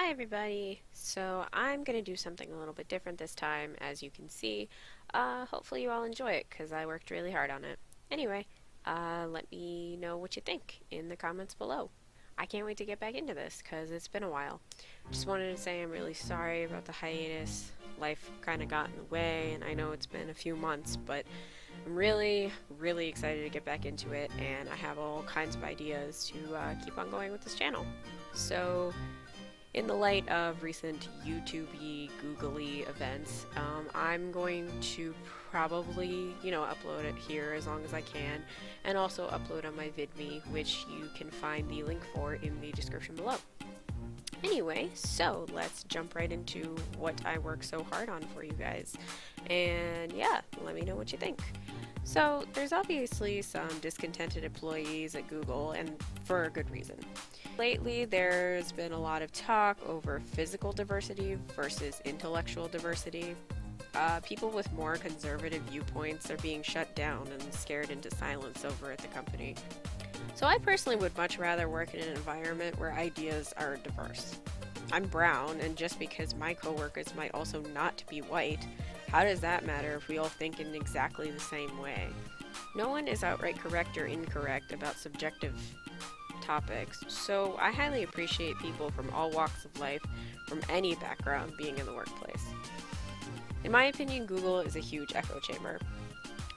Hi everybody! So I'm going to do something a little bit different this time, as you can see. Hopefully you all enjoy it, because I worked really hard on it. Anyway, let me know what you think in the comments below. I can't wait to get back into this, because it's been a while. Just wanted to say I'm really sorry about the hiatus. Life kind of got in the way, and I know it's been a few months, but I'm really excited to get back into it, and I have all kinds of ideas to keep on going with this channel. So, in the light of recent YouTube-y, googly events, I'm going to probably, upload it here as long as I can, and also upload on my VidMe, which you can find the link for in the description below. Anyway, so let's jump right into what I work so hard on for you guys. And yeah, let me know what you think. So there's obviously some discontented employees at Google, and for a good reason. Lately, there's been a lot of talk over physical diversity versus intellectual diversity. People with more conservative viewpoints are being shut down and scared into silence over at the company. So I personally would much rather work in an environment where ideas are diverse. I'm brown, and just because my coworkers might also not be white, how does that matter if we all think in exactly the same way? No one is outright correct or incorrect about subjective topics, so I highly appreciate people from all walks of life, from any background, being in the workplace. In my opinion, Google is a huge echo chamber.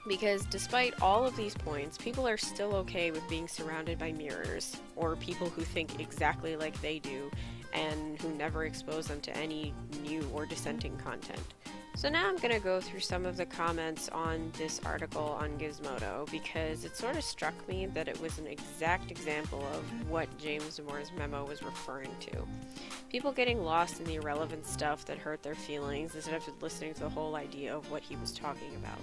Because despite all of these points, people are still okay with being surrounded by mirrors, or people who think exactly like they do, and who never expose them to any new or dissenting content. So now I'm going to go through some of the comments on this article on Gizmodo, because it sort of struck me that it was an exact example of what James Moore's memo was referring to. People getting lost in the irrelevant stuff that hurt their feelings instead of listening to the whole idea of what he was talking about.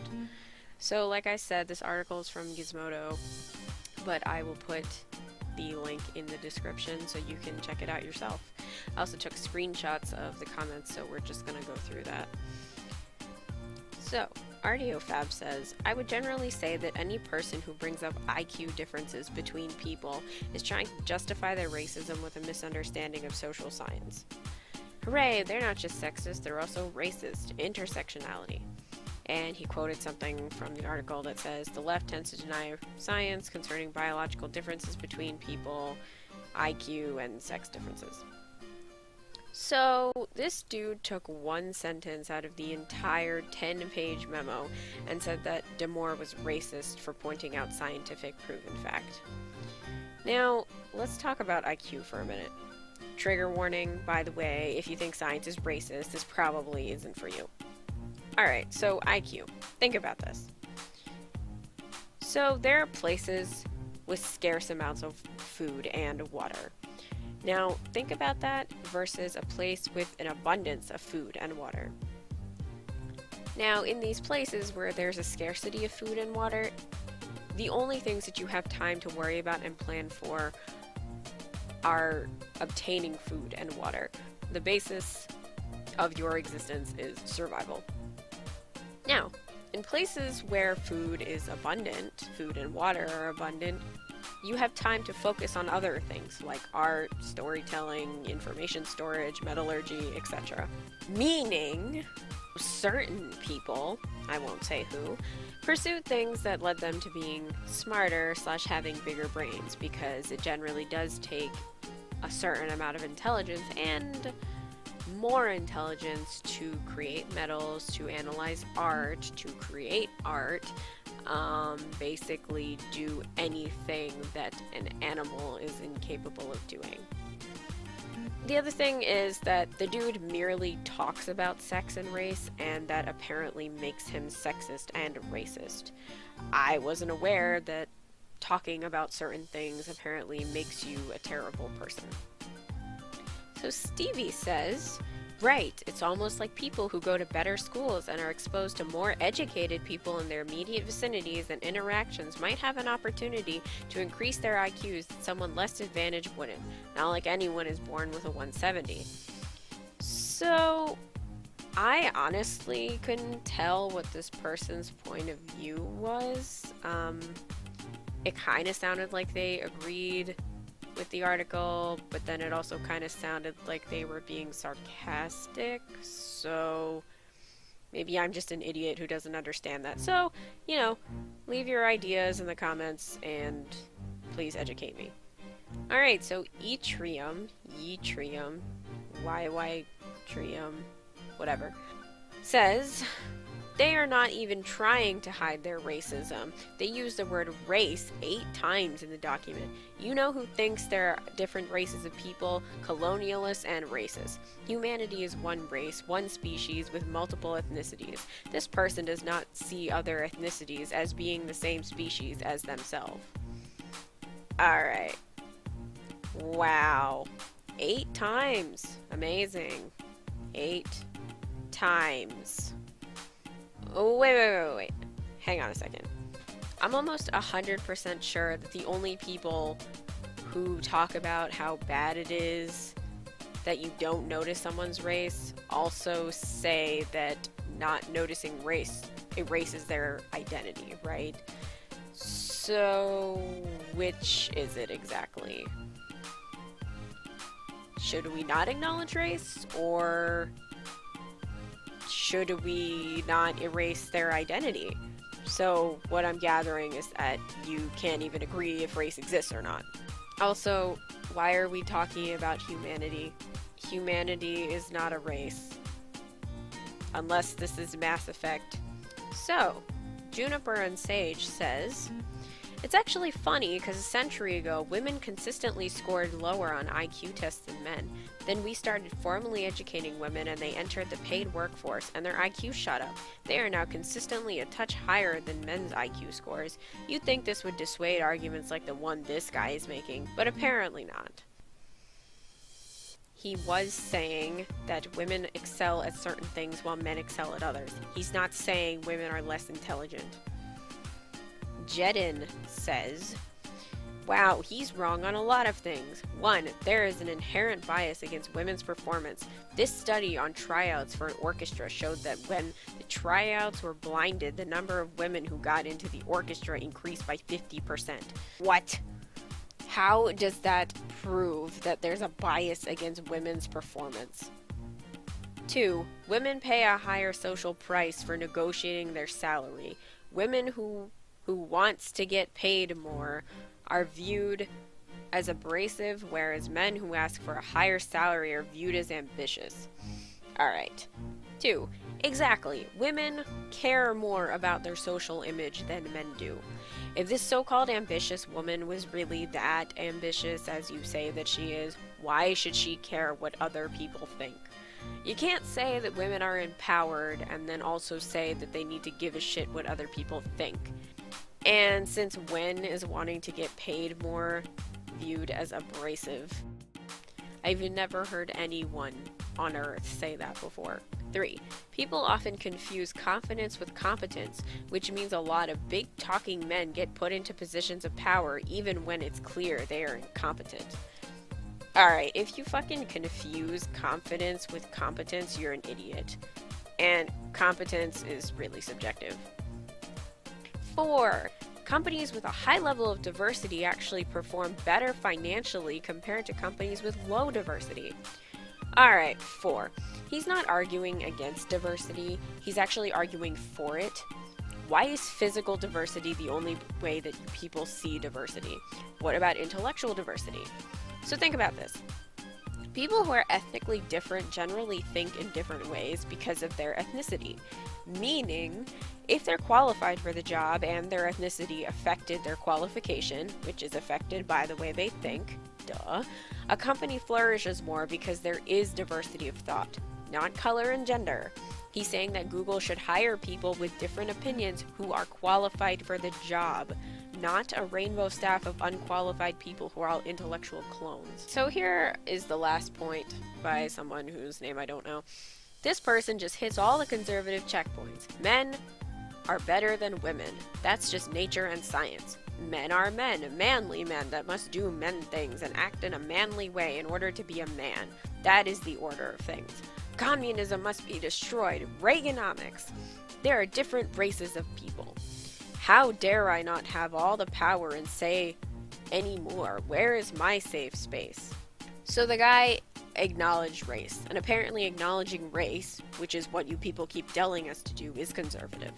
So like I said, this article is from Gizmodo, but I will put the link in the description so you can check it out yourself. I also took screenshots of the comments, so we're just going to go through that. So, RDOFab says, I would generally say that any person who brings up IQ differences between people is trying to justify their racism with a misunderstanding of social science. Hooray, they're not just sexist, they're also racist. Intersectionality. And he quoted something from the article that says, the left tends to deny science concerning biological differences between people, IQ, and sex differences. So this dude took one sentence out of the entire 10-page memo and said that Damore was racist for pointing out scientific proven fact. Now, let's talk about IQ for a minute. Trigger warning, by the way, if you think science is racist, this probably isn't for you. Alright, so IQ. Think about this. So there are places with scarce amounts of food and water. Now, think about that versus a place with an abundance of food and water. Now, in these places where there's a scarcity of food and water, the only things that you have time to worry about and plan for are obtaining food and water. The basis of your existence is survival. Now, in places where food is abundant, food and water are abundant, you have time to focus on other things like art, storytelling, information storage, metallurgy, etc. Meaning, certain people, I won't say who, pursued things that led them to being smarter / having bigger brains, because it generally does take a certain amount of intelligence and more intelligence to create metals, to analyze art, to create art, basically do anything that an animal is incapable of doing. The other thing is that the dude merely talks about sex and race, and that apparently makes him sexist and racist. I wasn't aware that talking about certain things apparently makes you a terrible person. So Stevie says, right, it's almost like people who go to better schools and are exposed to more educated people in their immediate vicinities and interactions might have an opportunity to increase their IQs that someone less advantaged wouldn't. Not like anyone is born with a 170. So, I honestly couldn't tell what this person's point of view was. It kind of sounded like they agreed with the article, but then it also kind of sounded like they were being sarcastic, so maybe I'm just an idiot who doesn't understand that. So, leave your ideas in the comments and please educate me. Alright, so Echochamber, YY whatever, says they are not even trying to hide their racism. They use the word race 8 times in the document. You know who thinks there are different races of people? Colonialists and racists. Humanity is one race, one species with multiple ethnicities. This person does not see other ethnicities as being the same species as themselves. Alright. Wow. 8 times. Amazing. 8 times. Oh, wait. Hang on a second. I'm almost 100% sure that the only people who talk about how bad it is that you don't notice someone's race also say that not noticing race erases their identity, right? So, which is it exactly? Should we not acknowledge race, or should we not erase their identity? So what I'm gathering is that you can't even agree if race exists or not. Also, why are we talking about humanity? Humanity is not a race. Unless this is Mass Effect. So, Juniper and Sage says, it's actually funny because a century ago, women consistently scored lower on IQ tests than men. Then we started formally educating women and they entered the paid workforce and their IQ shot up. They are now consistently a touch higher than men's IQ scores. You'd think this would dissuade arguments like the one this guy is making, but apparently not. He was saying that women excel at certain things while men excel at others. He's not saying women are less intelligent. Jedin says, wow, he's wrong on a lot of things. 1. There is an inherent bias against women's performance. This study on tryouts for an orchestra showed that when the tryouts were blinded, the number of women who got into the orchestra increased by 50%. What? How does that prove that there's a bias against women's performance? 2. Women pay a higher social price for negotiating their salary. Women who wants to get paid more are viewed as abrasive, whereas men who ask for a higher salary are viewed as ambitious. Alright. 2. Exactly. Women care more about their social image than men do. If this so-called ambitious woman was really that ambitious as you say that she is, why should she care what other people think? You can't say that women are empowered and then also say that they need to give a shit what other people think. And since when is wanting to get paid more viewed as abrasive? I've never heard anyone on Earth say that before. 3. People often confuse confidence with competence, which means a lot of big talking men get put into positions of power even when it's clear they are incompetent. Alright, if you fucking confuse confidence with competence, you're an idiot. And competence is really subjective. 4. Companies with a high level of diversity actually perform better financially compared to companies with low diversity. Alright, 4. He's not arguing against diversity, he's actually arguing for it. Why is physical diversity the only way that people see diversity? What about intellectual diversity? So think about this. People who are ethnically different generally think in different ways because of their ethnicity. Meaning, if they're qualified for the job and their ethnicity affected their qualification, which is affected by the way they think, duh, a company flourishes more because there is diversity of thought, not color and gender. He's saying that Google should hire people with different opinions who are qualified for the job, not a rainbow staff of unqualified people who are all intellectual clones. So here is the last point by someone whose name I don't know. This person just hits all the conservative checkpoints. Men are better than women. That's just nature and science. Men are men, manly men that must do men things and act in a manly way in order to be a man. That is the order of things. Communism must be destroyed. Reaganomics. There are different races of people. How dare I not have all the power and say anymore. Where is my safe space? So the guy acknowledged race, and apparently acknowledging race, which is what you people keep telling us to do, is conservative.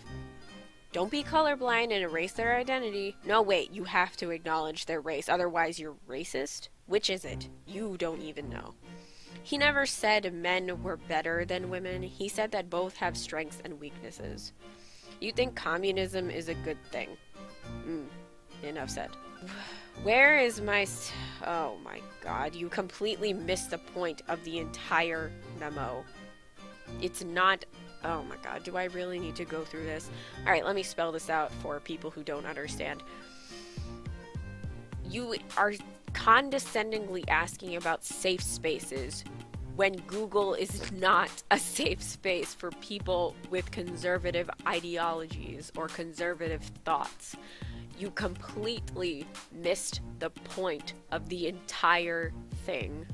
Don't be colorblind and erase their identity. No, wait, you have to acknowledge their race, otherwise you're racist? Which is it? You don't even know. He never said men were better than women. He said that both have strengths and weaknesses. You think communism is a good thing? Enough said. Where is my... Oh my god, you completely missed the point of the entire memo. It's not... Oh my god, do I really need to go through this? Alright, let me spell this out for people who don't understand. You are condescendingly asking about safe spaces when Google is not a safe space for people with conservative ideologies or conservative thoughts. You completely missed the point of the entire thing.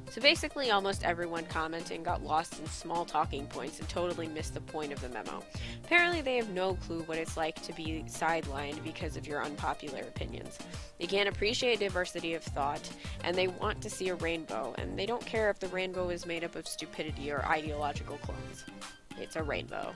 So basically almost everyone commenting got lost in small talking points and totally missed the point of the memo. Apparently they have no clue what it's like to be sidelined because of your unpopular opinions. They can't appreciate diversity of thought, and they want to see a rainbow, and they don't care if the rainbow is made up of stupidity or ideological clones. It's a rainbow.